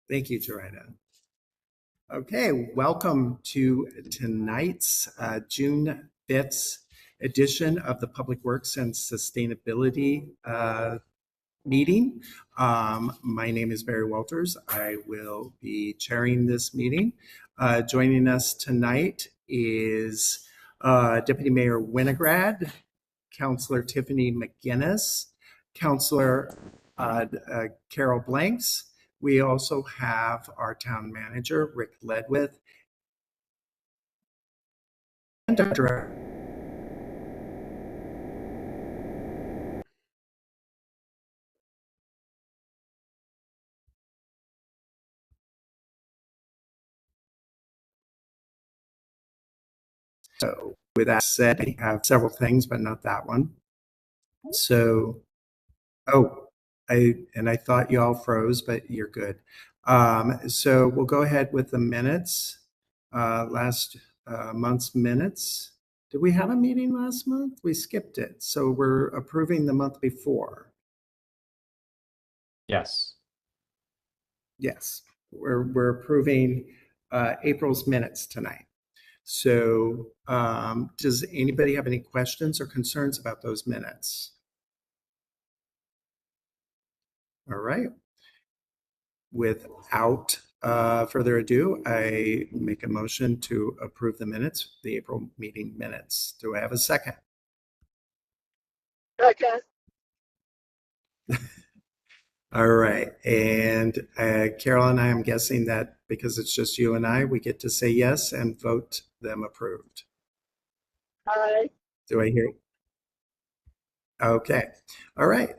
Thank you, Joanna. Okay, welcome to tonight's June 5th edition of the Public Works and Sustainability meeting. My name is Barry Walters. I will be chairing this meeting. Joining us tonight is Deputy Mayor Winograd, Councilor Tiffany McGinnis, Councilor Carol Blanks. We also have our town manager, Rick Ledwith, and our director. So with that said, I have several things, but not that one. So, I thought you all froze, but you're good. So we'll go ahead with the minutes, last month's minutes. Did we have a meeting last month? We skipped it. So we're approving the month before. Yes. Yes, we're approving April's minutes tonight. So does anybody have any questions or concerns about those minutes? All right. Without further ado, I make a motion to approve the minutes, the April meeting minutes. Do I have a second? Second. All right. And Carol and I am guessing that because it's just you and I, we get to say yes and vote them approved. Aye. Do I hear? Okay. All right.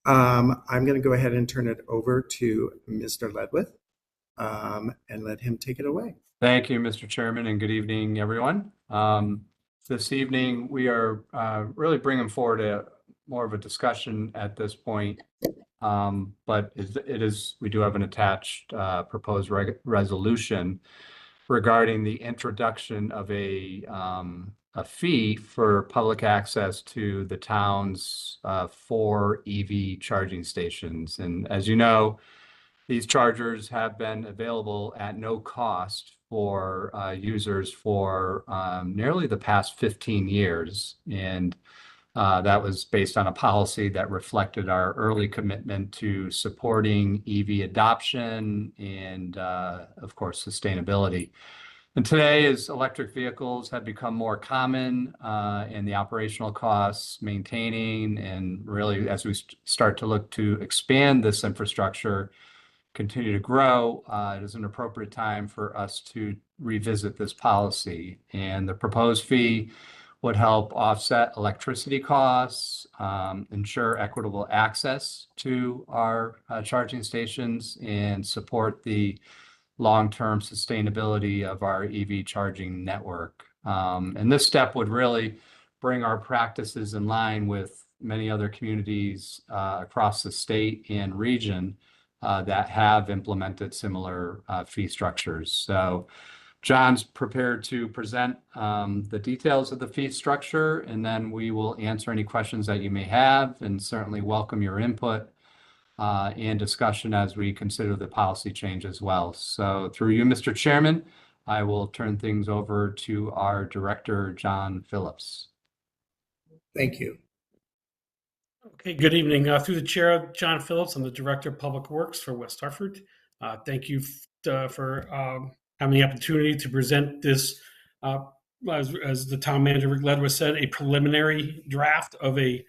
I'm going to go ahead and turn it over to Mr. Ledwith and let him take it away. Thank you, Mr. Chairman, and good evening, everyone. This evening, we are really bringing forward more of a discussion at this point, but we do have an attached proposed resolution regarding the introduction of a fee for public access to the town's 4 EV charging stations. And as you know, these chargers have been available at no cost for users for nearly the past 15 years. And that was based on a policy that reflected our early commitment to supporting EV adoption and, of course, sustainability. And today, as electric vehicles have become more common and the operational costs maintaining, and really as we start to look to expand this infrastructure, continue to grow, it is an appropriate time for us to revisit this policy. And the proposed fee would help offset electricity costs, ensure equitable access to our charging stations, and support the long-term sustainability of our EV charging network. And this step would really bring our practices in line with many other communities across the state and region that have implemented similar fee structures. So John's prepared to present the details of the fee structure, and then we will answer any questions that you may have and certainly welcome your input and discussion as we consider the policy change as well. So through you, Mr. Chairman, I will turn things over to our director, John Phillips. Thank you. Okay, good evening. Through the chair, John Phillips, I'm the Director of Public Works for West Hartford. Thank you for having the opportunity to present this, as the town manager, Rick Ledwith, said, a preliminary draft of a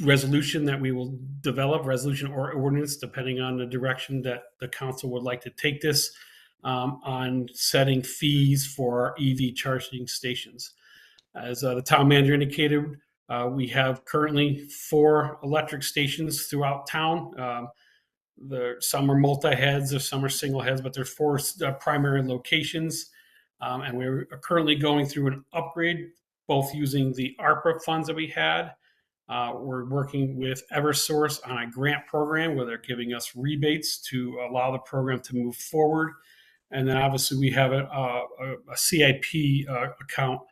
resolution that we will develop, resolution or ordinance, depending on the direction that the council would like to take this, on setting fees for our EV charging stations. As the town manager indicated, we have currently 4 electric stations throughout town. Some are multi-heads, or some are single heads, but there's 4 primary locations. And we're currently going through an upgrade, both using the ARPA funds that we had. We're working with EVSE on a grant program where they're giving us rebates to allow the program to move forward. And then obviously we have a CIP account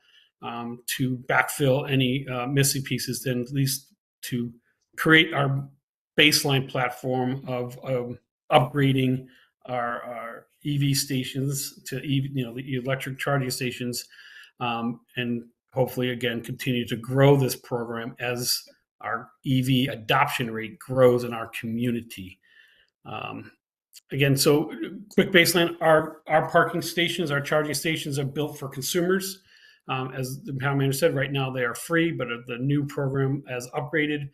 to backfill any missing pieces, then at least to create our baseline platform of upgrading our EV stations to the electric charging stations, and hopefully again continue to grow this program as our EV adoption rate grows in our community. Again, so quick baseline: our parking stations, our charging stations are built for consumers. As the town manager said, right now they are free, but the new program, as upgraded,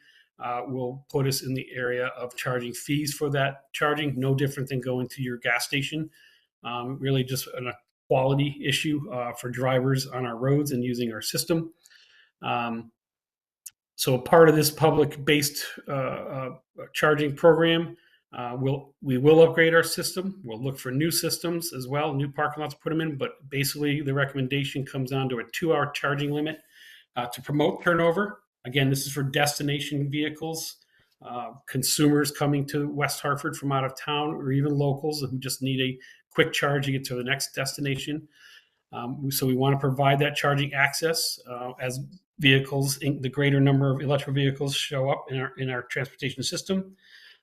will put us in the area of charging fees for that charging. No different than going to your gas station. Really, just a quality issue for drivers on our roads and using our system. So part of this public-based charging program, we will upgrade our system. We'll look for new systems as well, new parking lots to put them in. But basically, the recommendation comes down to a 2-hour charging limit to promote turnover. Again, this is for destination vehicles, consumers coming to West Hartford from out of town, or even locals who just need a quick charge to get to the next destination. So we want to provide that charging access as vehicles, the greater number of electric vehicles show up in our transportation system.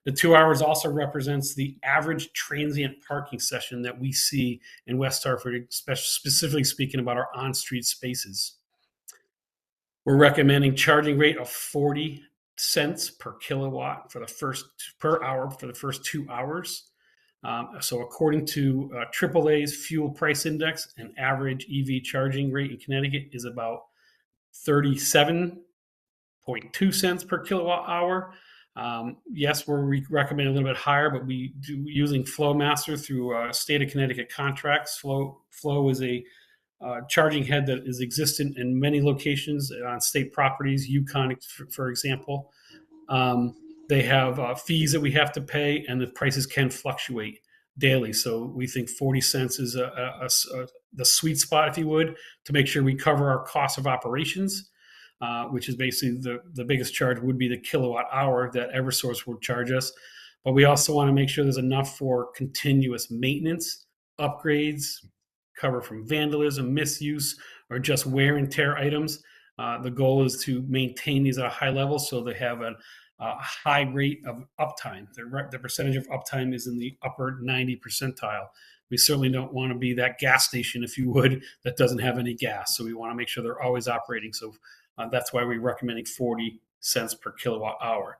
The 2 hours also represents the average transient parking session that we see in West Hartford, specifically speaking about our on-street spaces. We're recommending charging rate of 40 cents per kilowatt per hour for the first 2 hours. So according to AAA's fuel price index, an average EV charging rate in Connecticut is about 37.2 cents per kilowatt hour. Yes, we recommend a little bit higher, but we do using Flowmaster through state of Connecticut contracts. Flow is a charging head that is existent in many locations on state properties, Yukon, for example. They have fees that we have to pay, and the prices can fluctuate daily. So we think 40 cents is the sweet spot, if you would, to make sure we cover our cost of operations, which is basically the biggest charge would be the kilowatt hour that Eversource would charge us. But we also want to make sure there's enough for continuous maintenance, upgrades, cover from vandalism, misuse, or just wear and tear items. The goal is to maintain these at a high level so they have a high rate of uptime. The percentage of uptime is in the upper 90 percentile. We certainly don't want to be that gas station, if you would, that doesn't have any gas. So we want to make sure they're always operating. So that's why we're recommending 40 cents per kilowatt hour.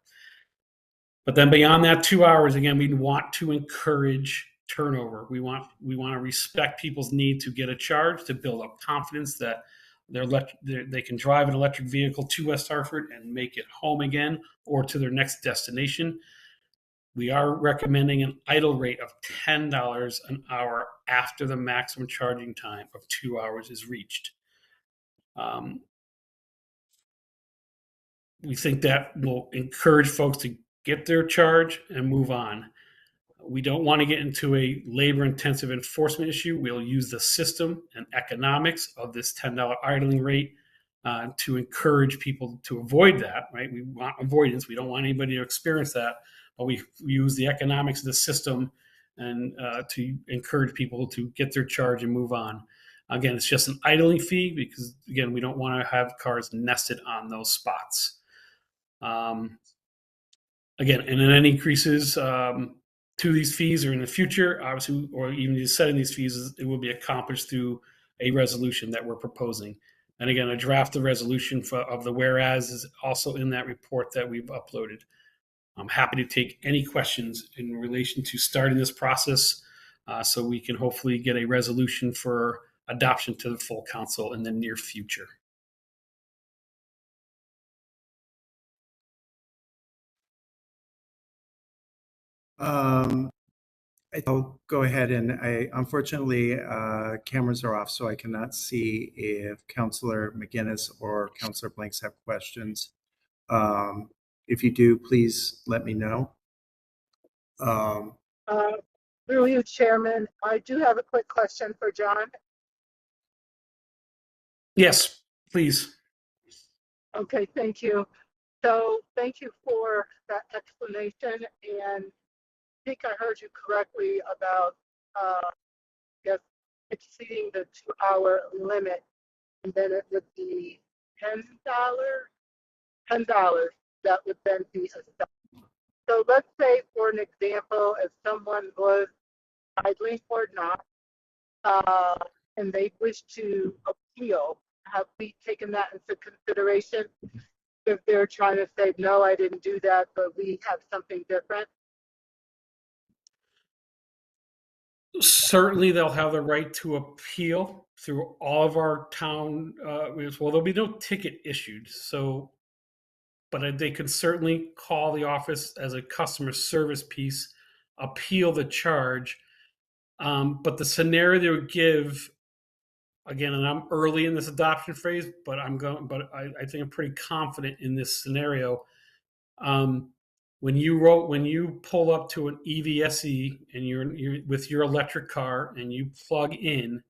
But then beyond that 2 hours, again, we want to encourage turnover. We want to respect people's need to get a charge, to build up confidence that they can drive an electric vehicle to West Hartford and make it home again or to their next destination. We are recommending an idle rate of $10 an hour after the maximum charging time of 2 hours is reached. We think that will encourage folks to get their charge and move on. We don't want to get into a labor-intensive enforcement issue. We'll use the system and economics of this $10 idling rate to encourage people to avoid that, right? We want avoidance. We don't want anybody to experience that, but we use the economics of the system and to encourage people to get their charge and move on. Again, it's just an idling fee because, again, we don't want to have cars nested on those spots. Again, and then any increases to these fees or in the future, obviously, or even just setting these fees, it will be accomplished through a resolution that we're proposing. And again, a draft of resolution of the whereas is also in that report that we've uploaded. I'm happy to take any questions in relation to starting this process so we can hopefully get a resolution for adoption to the full council in the near future. I'll go ahead and unfortunately, cameras are off, so I cannot see if Councillor McGinnis or Councillor Blanks have questions. If you do, please let me know. Through you, Chairman, I do have a quick question for John. Yes, please. Okay, thank you. So thank you for that explanation, and I think I heard you correctly about exceeding the 2 hour limit, and then it would be $10 that would then be assessed. So let's say, for an example, if someone was idling or not, and they wish to appeal, have we taken that into consideration? If they're trying to say, no, I didn't do that, but we have something different? Certainly, they'll have the right to appeal through all of our town. Well, there'll be no ticket issued. So, but they could certainly call the office as a customer service piece, appeal the charge. But the scenario they would give, again, and I'm early in this adoption phase, but I think I'm pretty confident in this scenario. When you pull up to an EVSE and you're with your electric car and you plug in,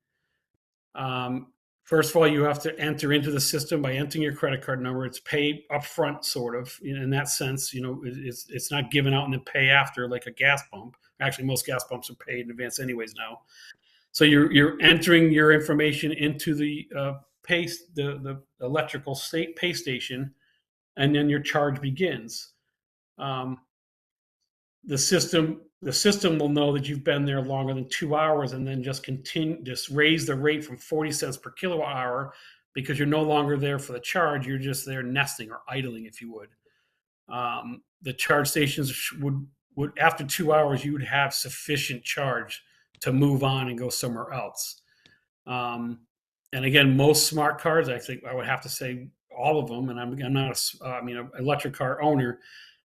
first of all, you have to enter into the system by entering your credit card number. It's paid upfront, sort of, in that sense. It's not given out and then pay after like a gas pump. Actually, most gas pumps are paid in advance anyways now. So you're entering your information into the the electrical state pay station, and then your charge begins. The system will know that you've been there longer than 2 hours, and then just raise the rate from 40 cents per kilowatt hour, because you're no longer there for the charge. You're just there nesting or idling, if you would. The charge stations would after 2 hours, you would have sufficient charge to move on and go somewhere else. And again, most smart cars, I think I would have to say all of them, and I'm not an electric car owner,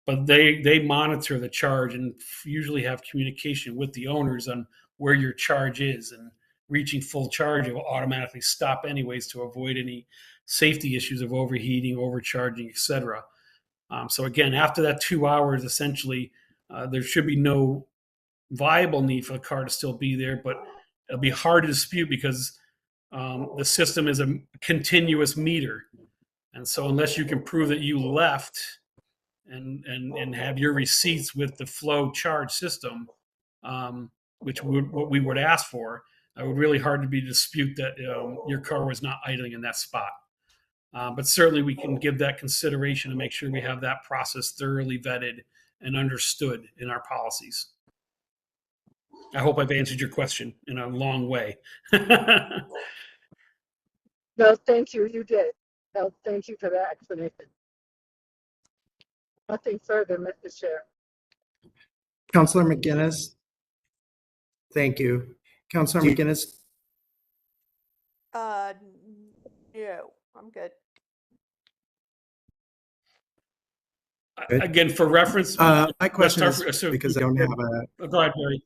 but they monitor the charge and usually have communication with the owners on where your charge is, and reaching full charge, it will automatically stop anyways to avoid any safety issues of overheating, overcharging, etc. So again, after that 2 hours, essentially, there should be no viable need for the car to still be there, but it'll be hard to dispute because the system is a continuous meter. And so unless you can prove that you left and have your receipts with the flow charge system, what we would ask for, it would really hard to be dispute that your car was not idling in that spot. But certainly we can give that consideration and make sure we have that process thoroughly vetted and understood in our policies. I hope I've answered your question in a long way. No, thank you. You did. No, thank you for that explanation. Nothing further, Mr. Chair. Councilor McGinnis. Thank you. Councilor McGinnis. No, I'm good. Again, for reference, My question is, so because I don't have go ahead, Barry.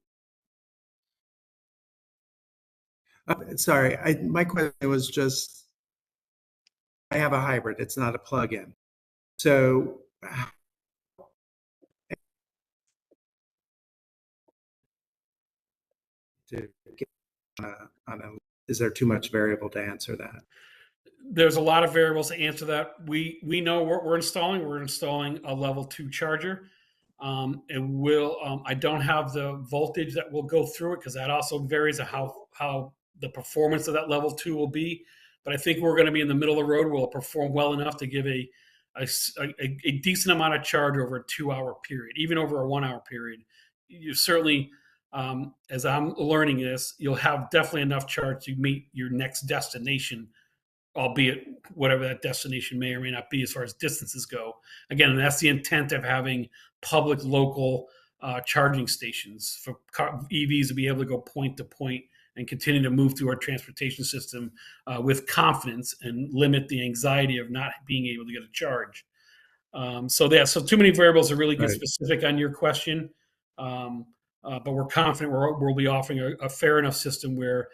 sorry, my question was just, I have a hybrid. It's not a plug-in. So is there too much variable to answer that? There's a lot of variables to answer that. We know what we're installing. We're installing a level 2 charger. I don't have the voltage that will go through it, because that also varies on how the performance of that level 2 will be. But I think we're going to be in the middle of the road. We'll perform well enough to give a decent amount of charge over a 2-hour period, even over a 1-hour period. You certainly, as I'm learning this, you'll have definitely enough charge to meet your next destination, albeit whatever that destination may or may not be as far as distances go. Again, that's the intent of having public local charging stations for EVs to be able to go point to point and continue to move through our transportation system with confidence and limit the anxiety of not being able to get a charge. So too many variables to really get specific on your question. But we're confident we'll be offering a fair enough system where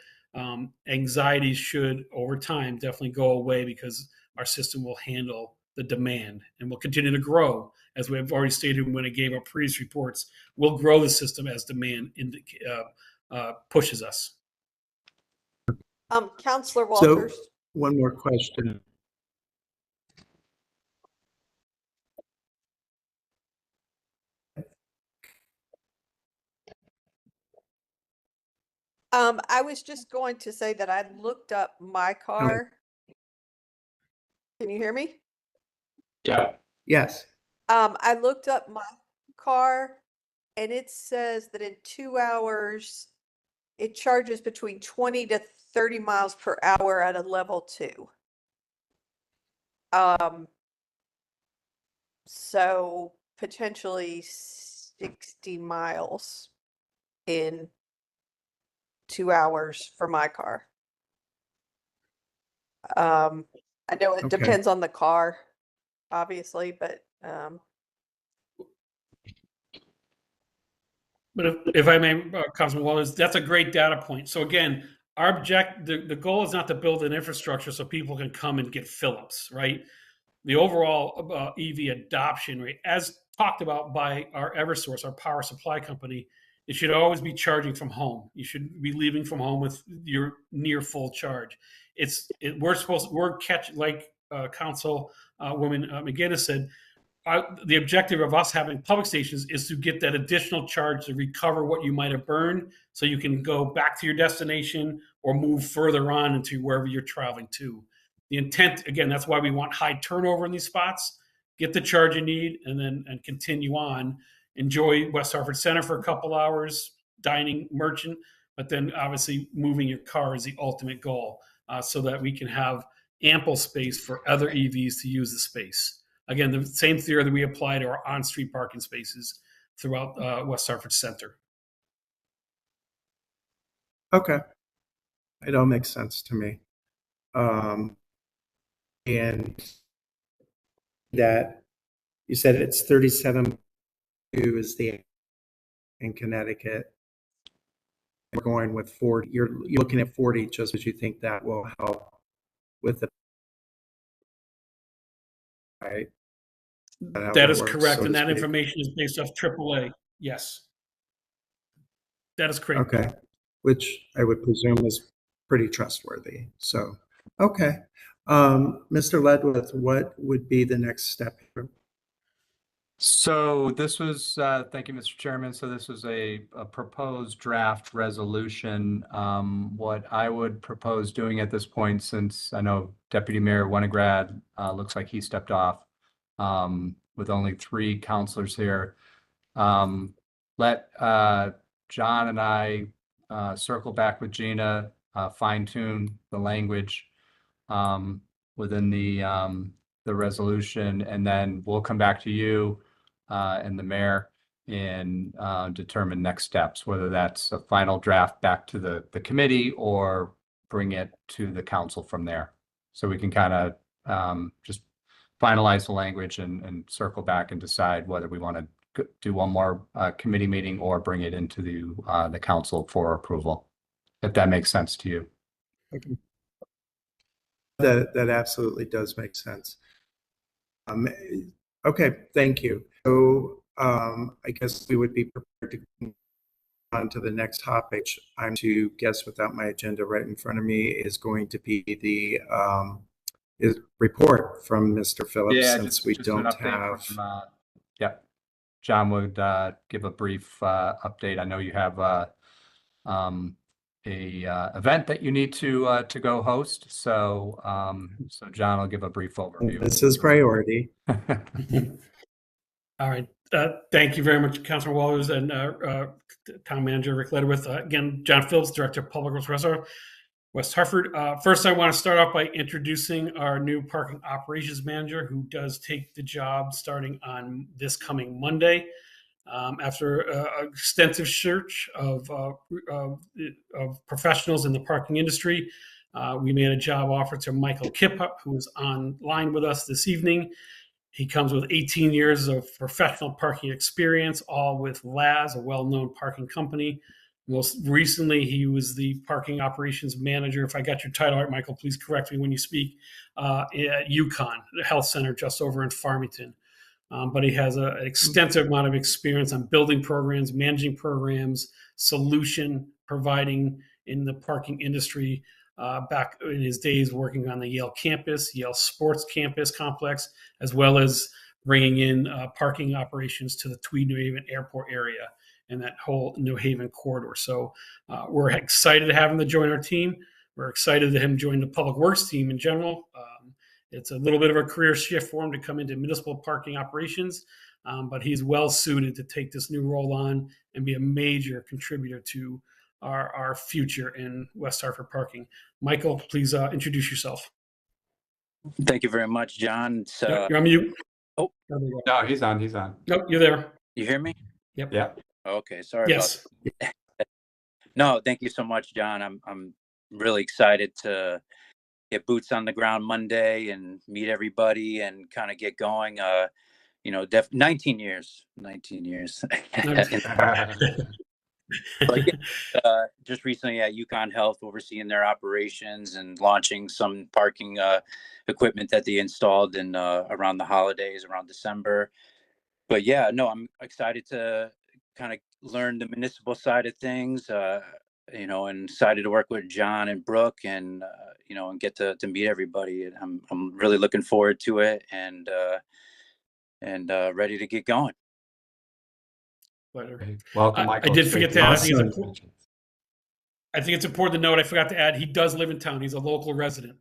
anxieties should, over time, definitely go away, because our system will handle the demand and will continue to grow. As we've already stated when it gave our previous reports, we'll grow the system as demand pushes us. Councillor Walters. So one more question. I was just going to say that I looked up my car. Can you hear me? Yeah. Yes. I looked up my car, and it says that in 2 hours, it charges between 20 to 30 miles per hour at a level 2. So potentially 60 miles in 2 hours for my car. I know it Okay. depends on the car, obviously, but But if I may, Councilman Wallace, that's a great data point. So again, the goal is not to build an infrastructure so people can come and get Phillips, right? The overall EV adoption rate, as talked about by our Eversource, our power supply company, it should always be charging from home. You should be leaving from home with your near full charge. We're like Councilwoman McGinnis said, the objective of us having public stations is to get that additional charge to recover what you might have burned so you can go back to your destination or move further on into wherever you're traveling to. The intent, again, that's why we want high turnover in these spots. Get the charge you need and continue on. Enjoy West Hartford Center for a couple hours, dining, merchant, but then obviously moving your car is the ultimate goal so that we can have ample space for other EVs to use the space. Again, the same theory that we apply to our on-street parking spaces throughout West Hartford Center. Okay. It all makes sense to me. And that you said it's 37 is the in Connecticut. We're going with 40. You're looking at 40 just because you think that will help with the right. That is correct, and that information is based off AAA. Yes, that is correct. Okay, which I would presume is pretty trustworthy. So, okay, Mr. Ledwith, what would be the next step here? So this was, thank you, Mr. Chairman. So this was a proposed draft resolution. What I would propose doing at this point, since I know Deputy Mayor Winograd looks like he stepped off with only 3 counselors here, let John and I circle back with Gina, fine tune the language within the resolution, and then we'll come back to you and the mayor and determine next steps, whether that's a final draft back to the committee or bring it to the council from there. So we can kind of just finalize the language and circle back and decide whether we want to do one more committee meeting or bring it into the council for approval, if that makes sense to you. Okay. That absolutely does make sense. Okay, thank you. So I guess we would be prepared to go on to the next topic. I'm to guess without my agenda right in front of me is going to be the report from Mr. Phillips, since we don't have. Yeah, John would give a brief update. I know you have a event that you need to go host, so so John will give a brief overview. This is priority. All right. Thank you very much, Councilor Walters and Town Manager Rick Ledwith. Again, John Phillips, Director of Public Works West Hartford. First, I want to start off by introducing our new Parking Operations Manager, who does take the job starting on this coming Monday. After an extensive search of professionals in the parking industry, we made a job offer to Michael Kippup, who is online with us this evening. He comes with 18 years of professional parking experience, all with Laz, a well-known parking company. Most recently, he was the parking operations manager. If I got your title right, Michael, please correct me when you speak, at UConn, the health center just over in Farmington. But he has an extensive amount of experience on building programs, managing programs, solution providing in the parking industry, back in his days working on the Yale campus, Yale Sports Campus complex, as well as bringing in parking operations to the Tweed New Haven Airport area and that whole New Haven corridor. So we're excited to have him to join our team. We're excited to have him join the Public Works team in general. It's a little bit of a career shift for him to come into municipal parking operations, but he's well suited to take this new role on and be a major contributor to our future in West Hartford parking. Michael, please introduce yourself. Thank you very much, John. You're on mute. Oh. No, he's on. He's on. Nope, you're there. You hear me? Yep. Yeah. Okay, sorry Yes. about that. No, thank you so much, John. I'm really excited to get boots on the ground Monday and meet everybody and kind of get going. 19 years. But just recently at Yukon Health, overseeing their operations and launching some parking equipment that they installed in around the holidays, around December. But yeah, no, I'm excited to kind of learn the municipal side of things, and excited to work with John and Brooke and, and get to meet everybody. And I'm really looking forward to it and ready to get going. Welcome, I Michael. did It's forget great to add, Awesome. I think it's important to note, I forgot to add, he does live in town. He's a local resident.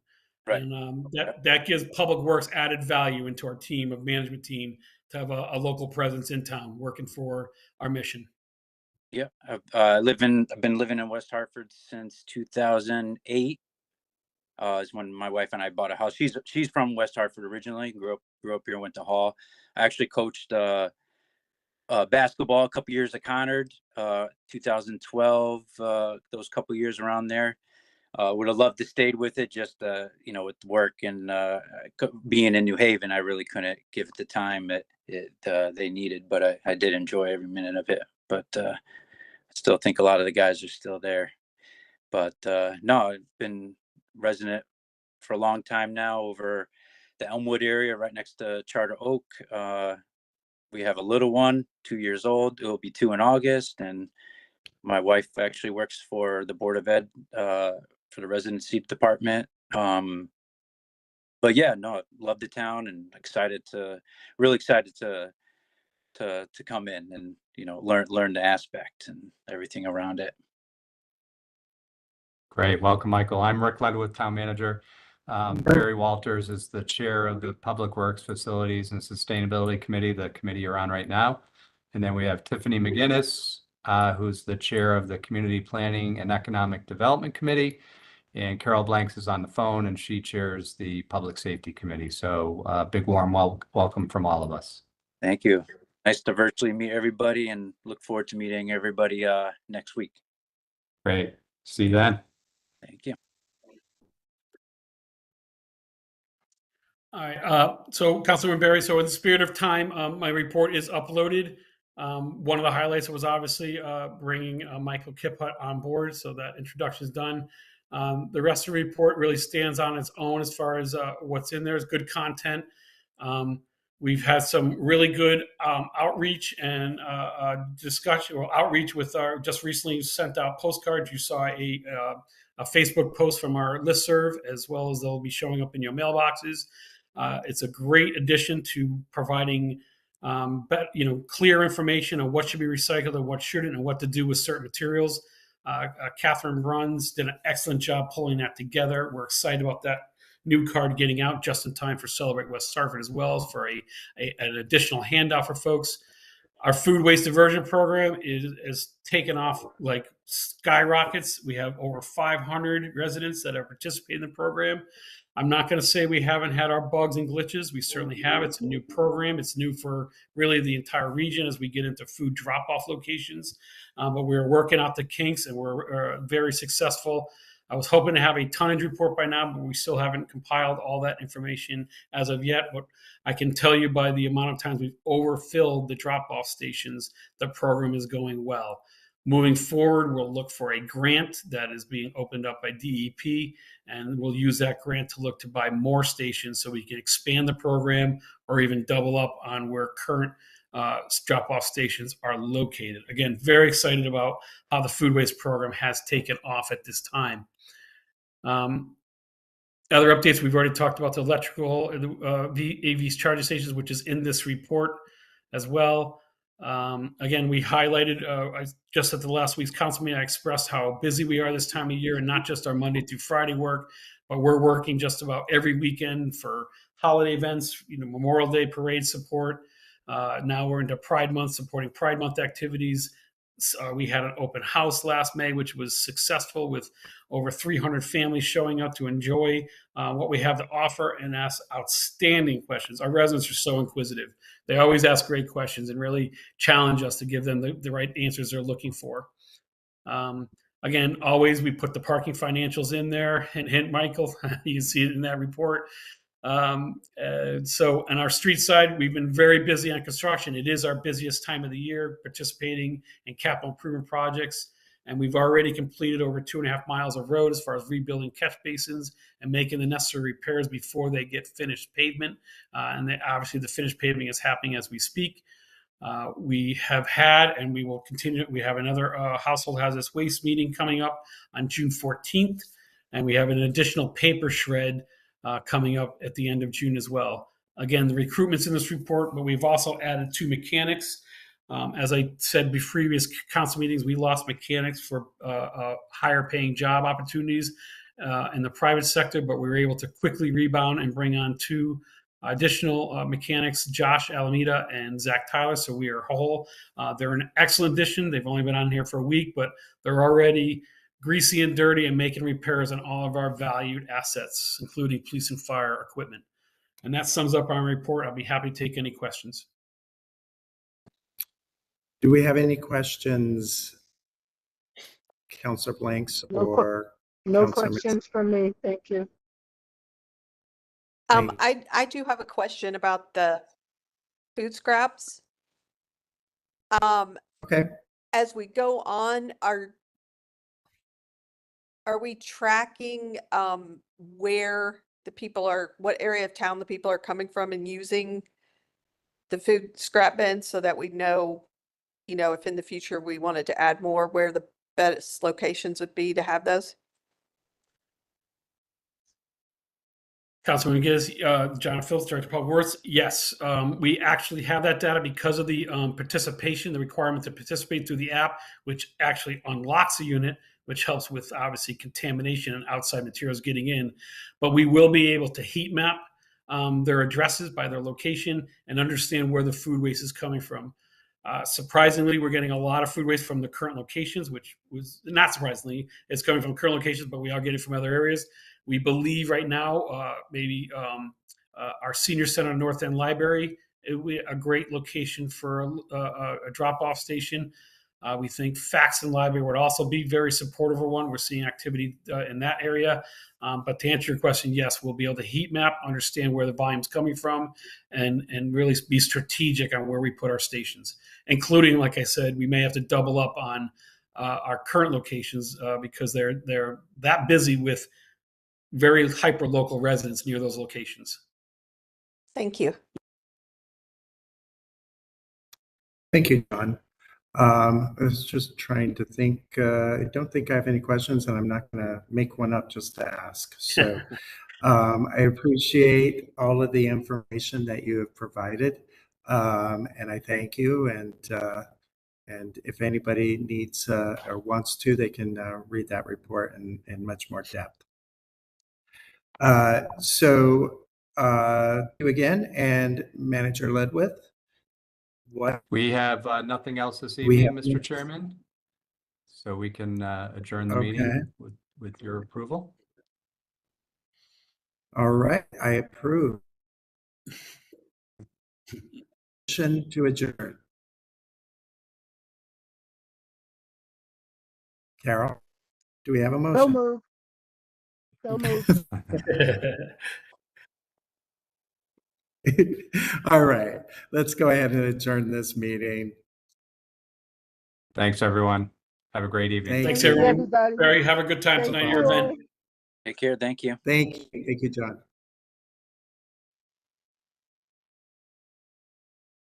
Right. And that gives Public Works added value into our team of management team to have a local presence in town working for our mission. Yeah, I've been living in West Hartford since 2008. Is when my wife and I bought a house. She's from West Hartford originally. Grew up here. Went to Hall. I actually coached basketball a couple years at Conard. 2012. Those couple years around there. Would have loved to stayed with it. Just with work and being in New Haven, I really couldn't give it the time that they needed. But I did enjoy every minute of it. But I still think a lot of the guys are still there. But no, I've been resident for a long time now over the Elmwood area, right next to Charter Oak. We have a little one, 2 years old. It will be 2 in August. And my wife actually works for the Board of Ed for the residency department. But yeah, no, love the town and really excited to come in and learn the aspect and everything around it. Great. Welcome, Michael. I'm Rick Ledwith, Town Manager. Barry Walters is the chair of the Public Works Facilities and Sustainability Committee, the committee you're on right now. And then we have Tiffany McGinnis, who's the chair of the Community Planning and Economic Development Committee. And Carol Blanks is on the phone and she chairs the Public Safety Committee. So big warm welcome from all of us. Thank you. Nice to virtually meet everybody and look forward to meeting everybody next week. Great. See you then. Thank you. All right. So Councilman Barry, so in the spirit of time, my report is uploaded. One of the highlights was obviously bringing Michael Kiphut on board. So that introduction is done. The rest of the report really stands on its own as far as what's in there is good content. We've had some really good outreach and discussion or outreach with our just recently sent out postcards. You saw a Facebook post from our listserv, as well as they'll be showing up in your mailboxes. It's a great addition to providing clear information on what should be recycled and what shouldn't, and what to do with certain materials. Catherine Bruns did an excellent job pulling that together. We're excited about that new card getting out just in time for Celebrate West Hartford, as well as for an additional handout for folks. Our food waste diversion program is taken off like skyrockets. We have over 500 residents that have participated in the program. I'm not going to say we haven't had our bugs and glitches. We certainly have. It's a new program. It's new for really the entire region as we get into food drop-off locations. But we're working out the kinks and we're very successful. I was hoping to have a tonnage report by now, but we still haven't compiled all that information as of yet. But I can tell you by the amount of times we've overfilled the drop-off stations, the program is going well. Moving forward, we'll look for a grant that is being opened up by DEP, and we'll use that grant to look to buy more stations so we can expand the program or even double up on where current drop-off stations are located. Again, very excited about how the food waste program has taken off at this time. Other updates, we've already talked about the electrical, the EVSE charging stations, which is in this report as well. Again, we highlighted just at the last week's council meeting, I expressed how busy we are this time of year, and not just our Monday through Friday work, but we're working just about every weekend for holiday events, Memorial Day parade support. Now we're into Pride Month, supporting Pride Month activities. We had an open house last May, which was successful with over 300 families showing up to enjoy what we have to offer and ask outstanding questions. Our residents are so inquisitive. They always ask great questions and really challenge us to give them the right answers they're looking for. Again, always we put the parking financials in there. And Michael, you see it in that report. So on our street side, we've been very busy on construction. It is our busiest time of the year, participating in capital improvement projects. And we've already completed over 2.5 miles of road as far as rebuilding catch basins and making the necessary repairs before they get finished pavement. Obviously the finished paving is happening as we speak. We have had, and we will continue, we have another household hazardous waste meeting coming up on June 14th. And we have an additional paper shred coming up at the end of June as well. Again, the recruitment's in this report, but we've also added 2 mechanics. As I said in previous council meetings, we lost mechanics for higher paying job opportunities in the private sector, but we were able to quickly rebound and bring on 2 additional mechanics, Josh Alameda and Zach Tyler. So we are whole. They're an excellent addition. They've only been on here for a week, but they're already greasy and dirty and making repairs on all of our valued assets, including police and fire equipment. And that sums up our report. I'll be happy to take any questions. Do we have any questions, Councilor Blanks or No Councilor questions from me. Thank you. I do have a question about the food scraps. Okay. As we go on, are we tracking where the people are, what area of town the people are coming from and using the food scrap bins so that we know, if in the future we wanted to add more, where the best locations would be to have those? Councilman Giz, John Phillips, Director of Public Works. Yes, we actually have that data because of the participation, the requirement to participate through the app, which actually unlocks a unit, which helps with obviously contamination and outside materials getting in. But we will be able to heat map their addresses by their location and understand where the food waste is coming from. Surprisingly, we're getting a lot of food waste from the current locations, which was not surprisingly, it's coming from current locations, but we are getting from other areas. We believe right now, our senior center, North End Library, it would be a great location for a drop-off station. We think Faxon Library would also be very supportive of one. We're seeing activity in that area. But to answer your question, yes, we'll be able to heat map, understand where the volume's coming from, and really be strategic on where we put our stations, including, like I said, we may have to double up on our current locations because they're that busy with very hyper-local residents near those locations. Thank you. Thank you, John. I was just trying to think. I don't think I have any questions, and I'm not going to make one up just to ask. So I appreciate all of the information that you have provided, and I thank you. And if anybody needs or wants to, they can read that report in much more depth. So you again, and Manager Ledwith. What We have nothing else this We evening, have- Mr. Chairman. So we can adjourn the Okay. meeting with your approval. All right, I approve. Motion to adjourn. Carol, do we have a So motion? moved. So moved. All right, let's go ahead and adjourn this meeting. Thanks, everyone. Have a great evening. Thanks, you. everyone. Everybody. Barry, have a good time Thank tonight at your event. you. Take care. Thank you. Thank you, John.